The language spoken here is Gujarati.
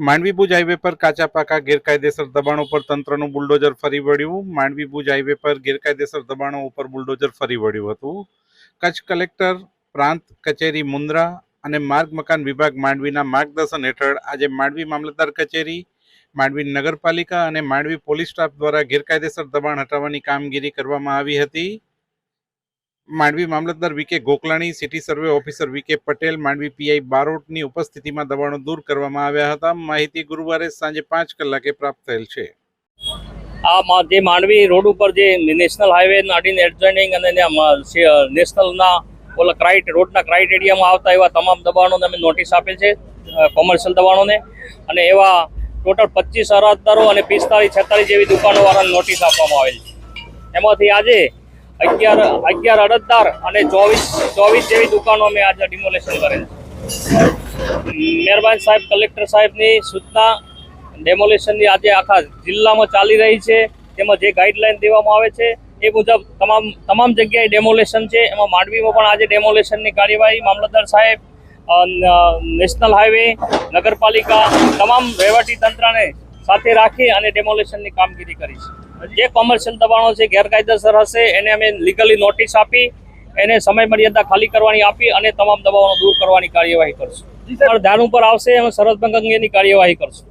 માંડવી ભુજ હાઈવે પર કાચા પાકા ગેરકાયદેસર દબાણો પર તંત્રનું બુલડોઝર ફરી વળ્યું। માંડવી ભુજ હાઈવે પર ગેરકાયદેસર દબાણો ઉપર બુલડોઝર ફરી વળ્યું હતું। કચ્છ કલેક્ટર પ્રાંત કચેરી મુન્દ્રા અને માર્ગ મકાન વિભાગ માંડવીના માર્ગદર્શન હેઠળ આજે માંડવી મામલતદાર કચેરી, માંડવી નગરપાલિકા અને માંડવી પોલીસ સ્ટાફ દ્વારા ગેરકાયદેસર દબાણ હટાવવાની કામગીરી કરવામાં આવી હતી। માંડવી મામલતદાર V K Gokalani, city survey officer V K Patel, Mandvi PI બારોટની ઉપસ્થિતિમાં દબાણો દૂર કરવામાં આવ્યા હતા। માહિતી ગુરુવારે સાંજે 5 કલાકે પ્રાપ્ત થયેલ છે। આ જે માંડવી રોડ ઉપર જે નેશનલ હાઈવે અડીને એડજોઇનિંગ અને નેશનલના ઓલા રોડના ક્રાઇટેરિયામાં આવતા એવા તમામ દબાણોને અમે નોટિસ આપેલ છે, કોમર્શિયલ દબાણોને, અને એવા ટોટલ 25 અરજદારો અને 45-46 જેવી દુકાનોવાળાને નોટિસ આપવામાં આવેલ છે। એમાંથી આજે 11 અરજદાર અને 24 જેવી દુકાનો અમે આજે ડિમોલેશન કરેલ છે। મહેરબાન સાહેબ, કલેક્ટર સાહેબની સૂચના ડેમોલેશનની આજે આખા જિલ્લામાં ચાલી રહી છે। તેમાં જે ગાઈડલાઈન દેવામાં આવે છે એ મુજબ તમામ જગ્યાએ ડેમોલેશન છે। એમાં માંડવીમાં પણ આજે ડેમોલેશનની કાર્યવાહી મામલતદાર સાહેબ, નેશનલ હાઈવે, નગરપાલિકા, તમામ વહીવટી તંત્રને સાથે રાખી અને ડેમોલેશનની કામગીરી કરી છે। જે કોમર્શિયલ દબાણો છે ગેરકાયદેસર હશે એને અમે લીગલી નોટિસ આપી, એને સમય મર્યાદા ખાલી કરવાની આપી અને તમામ દબાણો દૂર કરવાની કાર્યવાહી કરશું। ધ્યાન ઉપર આવશે અમે શરત ભંગ અંગેની કાર્યવાહી કરશું।